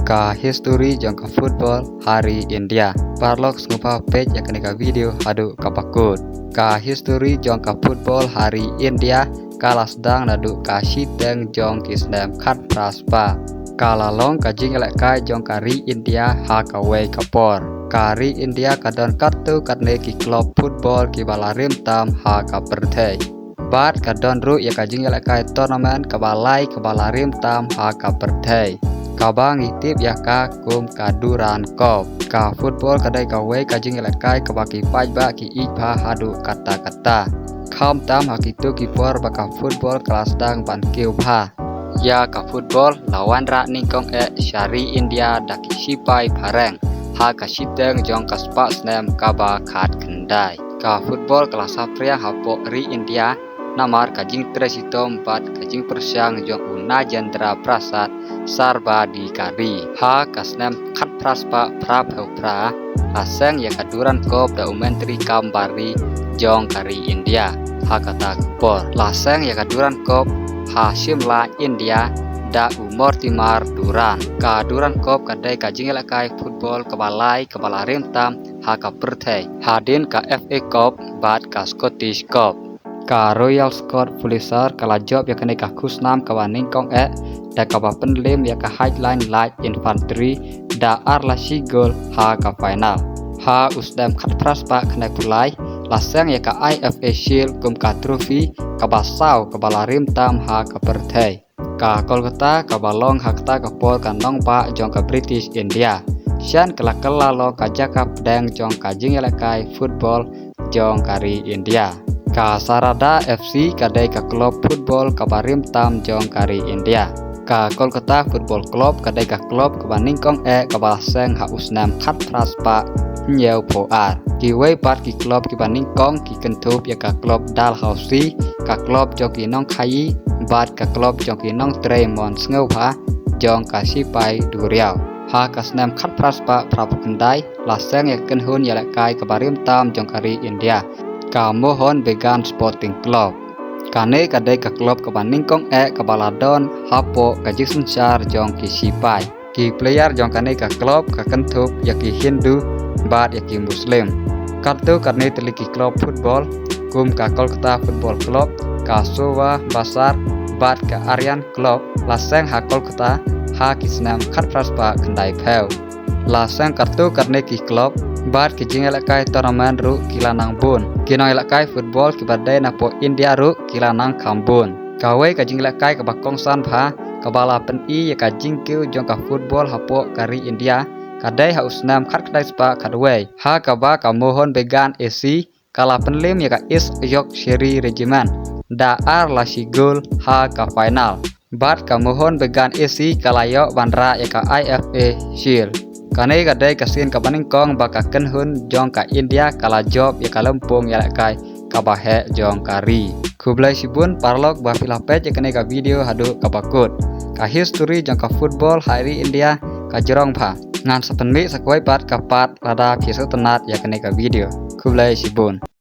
Ka history jangka football hari India. Parlok ngupa page ya kene ka video hadu kapakut. Ka history jangka football hari India kala sedang nadu ka siteng jong kisnem khat praspa. Kala long ka jing elek kai jong kari India ha ka wei kapor. Kari India kadon kartu katne ki klub football ki balarim tam ha ka perthei. Bat kadon ru ya ka jing elek kai tournament ka balai ka balarim tam ha ka perthei. Kabang itip ya ka kum kaduran kop ka football kadai ka wei ka jing elekai ka baki paj ba ki ipa hadu kata kham tam hakitu kipor baka football kelas dang ban kiu pha ya ka football lawan ra ningkong syari India daki sipai pareng ha ka siteng jong ka spa snem ka ba khat kendai ka football kelas apria hapo ri India namar kajing tresitom bat kajing persyang jong una jendra prasat sarba di kari ha kasnem khat praspa prap pra aseng ya kaduran kop da umentri kambari jong kari India ha kata por laseng ya kaduran kop ha Shimla India da umor timar duran ka duran kop kadai kajing elakai football kebalai kebalarim tam ha ka perthei hadin ka FA Cup bat ka Scottish Cup ka Royal Scot Pulisar kala job ya kene ka khusnam ka waning kong da ka penlim ya ka Highline Light Infantry da arlasi gol ha ka final ha usdam khat praspa kene pulai laseng ya ka IFA Shield kum ka trophy ka basau ka balarim tam ha ka perthei ka Kolkata ka balong hakta ka por ka nong pa jong ka British India sian kala lo ka jakap deng jong ka jing elekai football jong kari India ka Sarada FC kadai ka klub football ka barim tam jong kari India ka Kolkata Football Club kadai ka klub ka baningkong ka baseng ha usnam khat praspa nyeu poar ki wei pat ki klub ki baningkong ki kentup ya ka klub Dalhousie ka klub joki nong khai bat ka klub joki nong Tremont ngeu pha jong ka sipai duriau ha ka snam khat praspa prapu kendai laseng ya kenhun ya kai ka barim tam jong kari India ka Mohon Began Sporting Club kane kadai ka klub ka baningkong ka baladon hapo ka jisun char jong ki sipai ki player jong kane ka klub ka kentup ya ki Hindu bat ya ki Muslim kartu karne teliki klub football kum ka Kolkata Football Club ka Sowa Basar bat ka Aryan Club laseng ha Kolkata ha kisnam khat praspa kendai pheu laseng kartu karne ki klub bat ki jing elakai tournament ru kilanang bun kinong elakai football ki badai na po India ru kilanang kambun kawe ka jing elakai ka bakong san pha ka bala pen I ya ka jing kiu jong ka football hapo kari India kadai ha usnam khat kadai spa kadwe ha ka ba ka Mohon Began AC kala penlim ya ka East Yorkshire Regiment da arlasi gol ha ka final bat ka Mohon Began AC kalayo bandra ya ka IFA Shield kane kadai kasin ka baningkong baka kenhun jong ka India kala job ya ka lempung ya kai ka bahe jong kari kublai sibun parlok ba filapet ya kane ka video hadu ka bakut ka history jong ka football hari India ka jorong pha ngan sapenmi sakwai pat ka pat rada piesu tenat ya kane ka video kublai sibun